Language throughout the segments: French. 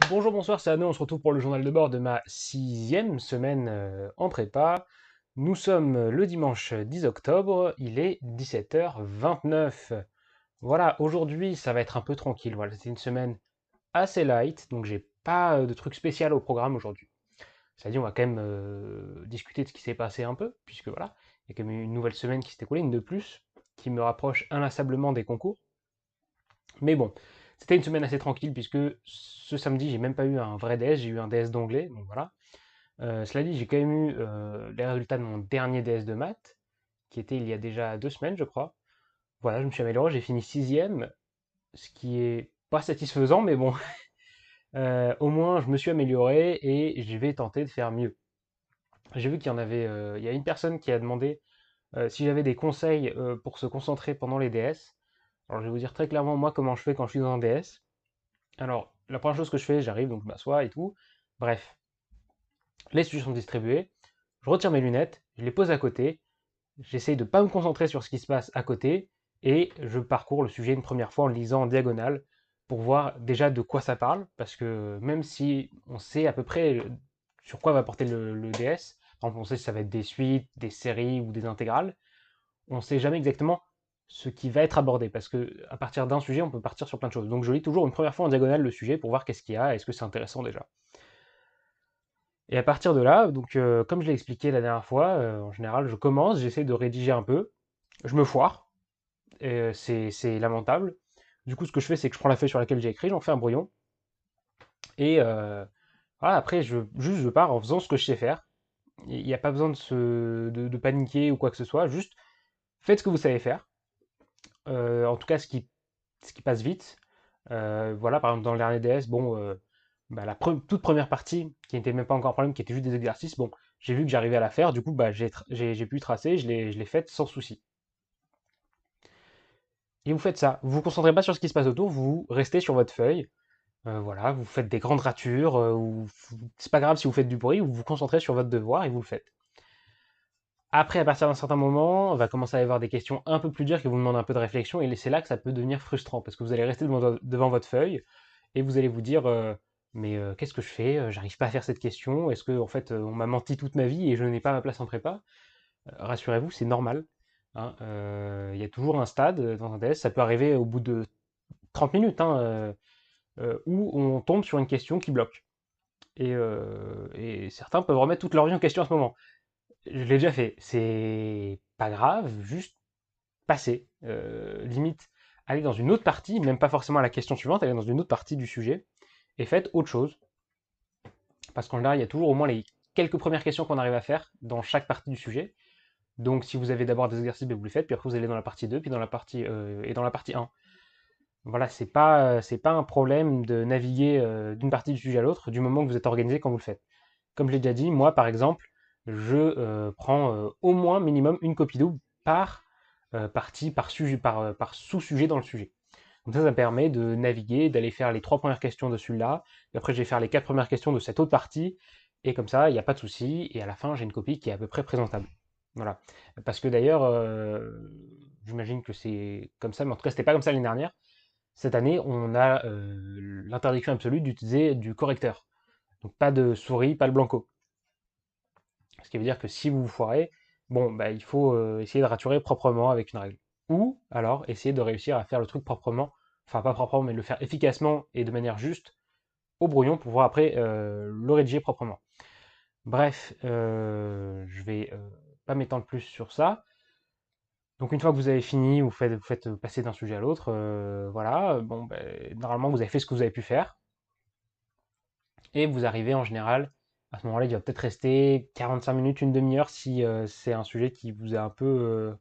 Bonjour, bonsoir, c'est Anno, on se retrouve pour le journal de bord de ma sixième semaine en prépa. Nous sommes le dimanche 10 octobre, il est 17h29. Voilà, aujourd'hui ça va être un peu tranquille, voilà, c'est une semaine assez light, donc j'ai pas de truc spécial au programme aujourd'hui. C'est-à-dire on va quand même discuter de ce qui s'est passé un peu, puisque voilà, il y a quand même une nouvelle semaine qui s'est écoulée, une de plus, qui me rapproche inlassablement des concours. Mais bon, c'était une semaine assez tranquille puisque ce samedi, j'ai même pas eu un vrai DS, j'ai eu un DS d'anglais, donc voilà. Cela dit, j'ai quand même eu les résultats de mon dernier DS de maths, qui était il y a déjà 2 semaines, je crois. Voilà, je me suis amélioré, j'ai fini sixième, ce qui est pas satisfaisant, mais bon, au moins je me suis amélioré et je vais tenter de faire mieux. J'ai vu qu'il y en avait, il y a une personne qui a demandé si j'avais des conseils pour se concentrer pendant les DS. Alors je vais vous dire très clairement moi comment je fais quand je suis dans un DS. Alors, la première chose que je fais, j'arrive, donc je m'assois et tout. Bref, les sujets sont distribués. Je retire mes lunettes, je les pose à côté. J'essaye de ne pas me concentrer sur ce qui se passe à côté. Et je parcours le sujet une première fois en le lisant en diagonale pour voir déjà de quoi ça parle. Parce que même si on sait à peu près sur quoi va porter le DS, par exemple, on sait si ça va être des suites, des séries ou des intégrales, on ne sait jamais exactement ce qui va être abordé, parce que à partir d'un sujet, on peut partir sur plein de choses. Donc je lis toujours une première fois en diagonale le sujet pour voir qu'est-ce qu'il y a, est-ce que c'est intéressant déjà. Et à partir de là, donc comme je l'ai expliqué la dernière fois, en général, je commence, j'essaie de rédiger un peu, je me foire, c'est lamentable. Du coup, ce que je fais, c'est que je prends la feuille sur laquelle j'ai écrit, j'en fais un brouillon, et voilà, après, juste je pars en faisant ce que je sais faire. Il n'y a pas besoin de paniquer ou quoi que ce soit, juste faites ce que vous savez faire. En tout cas, ce qui passe vite. Voilà, par exemple, dans le dernier DS, bon, bah, la toute première partie, qui n'était même pas encore un problème, qui était juste des exercices, bon, j'ai vu que j'arrivais à la faire, du coup, bah, j'ai pu tracer, je l'ai faite sans souci. Et vous faites ça, vous vous concentrez pas sur ce qui se passe autour, vous restez sur votre feuille, voilà, vous faites des grandes ratures, c'est pas grave si vous faites du bruit, vous vous concentrez sur votre devoir et vous le faites. Après, à partir d'un certain moment, on va commencer à y avoir des questions un peu plus dures qui vous demandent un peu de réflexion, et c'est là que ça peut devenir frustrant, parce que vous allez rester devant votre feuille, et vous allez vous dire mais qu'est-ce que je fais? J'arrive pas à faire cette question. Est-ce que en fait on m'a menti toute ma vie et je n'ai pas ma place en prépa? Rassurez-vous, c'est normal, hein. Il y a toujours un stade dans un test, ça peut arriver au bout de 30 minutes, hein, où on tombe sur une question qui bloque. Et certains peuvent remettre toute leur vie en question à ce moment. Je l'ai déjà fait. C'est pas grave, juste passer. Limite, aller dans une autre partie, même pas forcément à la question suivante, aller dans une autre partie du sujet et faites autre chose. Parce qu'en général, il y a toujours au moins les quelques premières questions qu'on arrive à faire dans chaque partie du sujet. Donc si vous avez d'abord des exercices, ben, vous les faites, puis après vous allez dans la partie 2, puis dans la partie 1. Voilà, c'est pas un problème de naviguer d'une partie du sujet à l'autre du moment que vous êtes organisé quand vous le faites. Comme je l'ai déjà dit, moi par exemple, je prends au moins minimum une copie double par partie, par sujet, par sous-sujet dans le sujet. Donc ça me permet de naviguer, d'aller faire les 3 premières questions de celui-là, et après je vais faire les 4 premières questions de cette autre partie, et comme ça, il n'y a pas de souci, et à la fin, j'ai une copie qui est à peu près présentable. Voilà. Parce que d'ailleurs, j'imagine que c'est comme ça, mais en tout cas, c'était pas comme ça l'année dernière. Cette année, on a l'interdiction absolue d'utiliser du correcteur. Donc pas de souris, pas le blanco. Ce qui veut dire que si vous vous foirez, bon, bah, il faut essayer de raturer proprement avec une règle. Ou alors essayer de réussir à faire le truc proprement, enfin pas proprement, mais de le faire efficacement et de manière juste au brouillon pour pouvoir après le rédiger proprement. Bref, je vais pas m'étendre plus sur ça. Donc une fois que vous avez fini, vous faites passer d'un sujet à l'autre, voilà, bon, ben, normalement vous avez fait ce que vous avez pu faire, et vous arrivez en général, à ce moment-là, il va peut-être rester 45 minutes, une demi-heure si c'est un sujet qui vous a un peu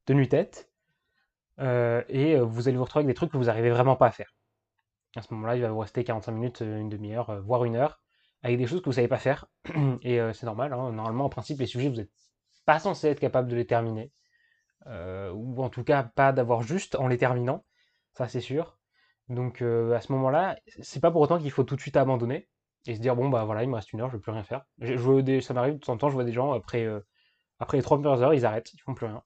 tenu tête, et vous allez vous retrouver avec des trucs que vous n'arrivez vraiment pas à faire. À ce moment-là, il va vous rester 45 minutes, une demi-heure, voire une heure, avec des choses que vous ne savez pas faire, et c'est normal, hein. Normalement, en principe, les sujets, vous n'êtes pas censé être capable de les terminer, ou en tout cas pas d'avoir juste en les terminant, ça c'est sûr. Donc à ce moment-là, c'est pas pour autant qu'il faut tout de suite abandonner et se dire bon bah voilà, il me reste une heure, je vais plus rien faire. Ça m'arrive de temps en temps, je vois des gens après les 3 premières heures, ils arrêtent, ils font plus rien.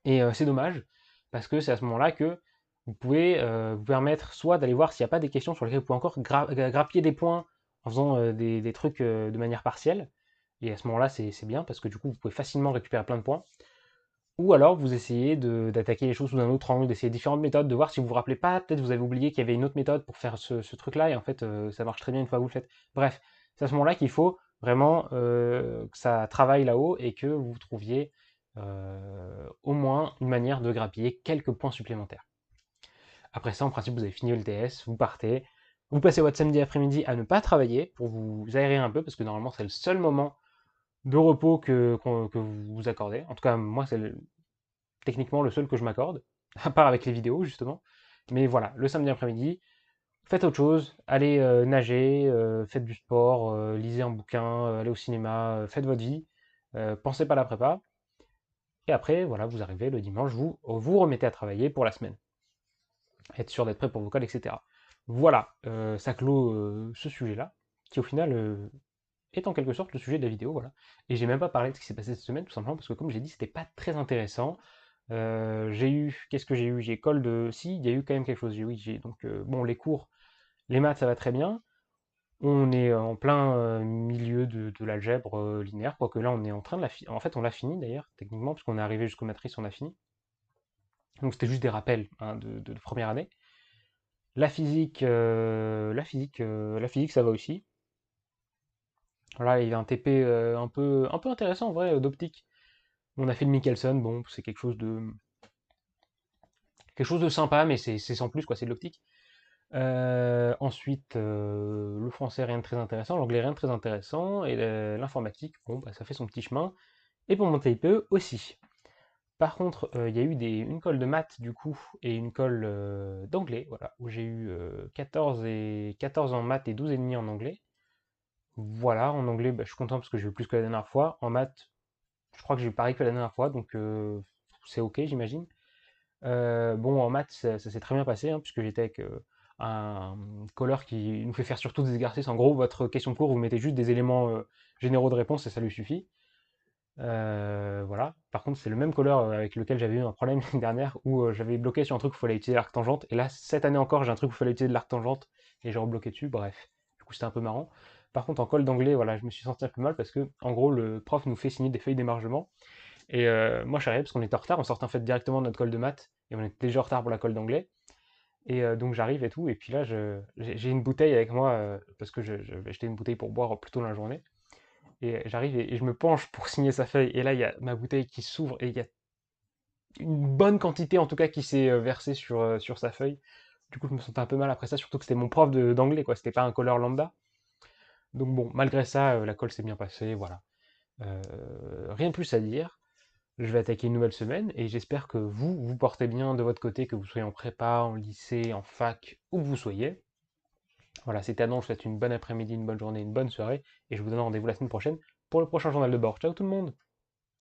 Et c'est dommage parce que c'est à ce moment-là que vous pouvez vous permettre soit d'aller voir s'il n'y a pas des questions sur lesquelles vous pouvez encore grappiller des points en faisant des trucs de manière partielle. Et à ce moment-là, c'est bien parce que du coup, vous pouvez facilement récupérer plein de points. Ou alors, vous essayez d'attaquer les choses sous un autre angle, d'essayer différentes méthodes, de voir si vous vous rappelez pas, peut-être vous avez oublié qu'il y avait une autre méthode pour faire ce truc-là, et en fait, ça marche très bien une fois que vous le faites. Bref, c'est à ce moment-là qu'il faut vraiment que ça travaille là-haut et que vous trouviez au moins une manière de grappiller quelques points supplémentaires. Après ça, en principe, vous avez fini le TS, vous partez, vous passez votre samedi après-midi à ne pas travailler pour vous aérer un peu, parce que normalement, c'est le seul moment de repos que vous vous accordez. En tout cas, moi, c'est techniquement le seul que je m'accorde, à part avec les vidéos, justement. Mais voilà, le samedi après-midi, faites autre chose, allez nager, faites du sport, lisez un bouquin, allez au cinéma, faites votre vie, pensez pas à la prépa. Et après, voilà, vous arrivez le dimanche, vous remettez à travailler pour la semaine. Être sûr d'être prêt pour vos cols, etc. Voilà, ça clôt ce sujet-là, qui au final est en quelque sorte le sujet de la vidéo, voilà. Et j'ai même pas parlé de ce qui s'est passé cette semaine, tout simplement parce que comme j'ai dit, c'était pas très intéressant. Qu'est-ce que j'ai eu? J'ai école de, si, il y a eu quand même quelque chose. J'ai donc bon les cours, les maths ça va très bien. On est en plein milieu de l'algèbre linéaire, quoique là on est en train de en fait on l'a fini d'ailleurs techniquement puisqu'on est arrivé jusqu'aux matrices, on a fini. Donc c'était juste des rappels hein, de première année. La physique, ça va aussi. Voilà, il y a un TP un peu intéressant en vrai d'optique. On a fait le Michelson, bon, c'est quelque chose de sympa, mais c'est sans plus quoi, c'est de l'optique. Ensuite, le français rien de très intéressant, l'anglais rien de très intéressant, et l'informatique, bon, bah, ça fait son petit chemin. Et pour mon TPE aussi. Par contre, il y a eu une colle de maths du coup et une colle d'anglais, voilà, où j'ai eu 14 en maths et 12,5 en anglais. Voilà, en anglais, bah, je suis content parce que j'ai eu plus que la dernière fois. En maths, je crois que j'ai eu pareil que la dernière fois, donc c'est ok, j'imagine. Bon, en maths, ça s'est très bien passé, hein, puisque j'étais avec un colleur qui nous fait faire surtout des exercices. En gros, votre question de cours, vous mettez juste des éléments généraux de réponse et ça lui suffit. Voilà. Par contre, c'est le même colleur avec lequel j'avais eu un problème l'année dernière où j'avais bloqué sur un truc où il fallait utiliser l'arc tangente. Et là, cette année encore, j'ai un truc où il fallait utiliser de l'arc tangente et j'ai rebloqué dessus. Bref, du coup, c'était un peu marrant. Par contre, en colle d'anglais, voilà, je me suis senti un peu mal parce que, en gros, le prof nous fait signer des feuilles d'émargement. Et moi, je suis arrivé parce qu'on était en retard. On sortait en fait directement de notre colle de maths et on était déjà en retard pour la colle d'anglais. Et donc, j'arrive et tout. Et puis là, j'ai une bouteille avec moi parce que je vais acheter une bouteille pour boire plus tôt dans la journée. Et j'arrive et je me penche pour signer sa feuille. Et là, il y a ma bouteille qui s'ouvre et il y a une bonne quantité, en tout cas, qui s'est versée sur sa feuille. Du coup, je me sentais un peu mal après ça, surtout que c'était mon prof d'anglais, quoi. C'était pas un colleur lambda. Donc bon, malgré ça, la colle s'est bien passée, voilà. Euh, Rien de plus à dire. Je vais attaquer une nouvelle semaine et j'espère que vous portez bien de votre côté, que vous soyez en prépa, en lycée, en fac, où que vous soyez. Voilà, c'était Adam, je vous souhaite une bonne après-midi, une bonne journée, une bonne soirée et je vous donne rendez-vous la semaine prochaine pour le prochain journal de bord. Ciao tout le monde!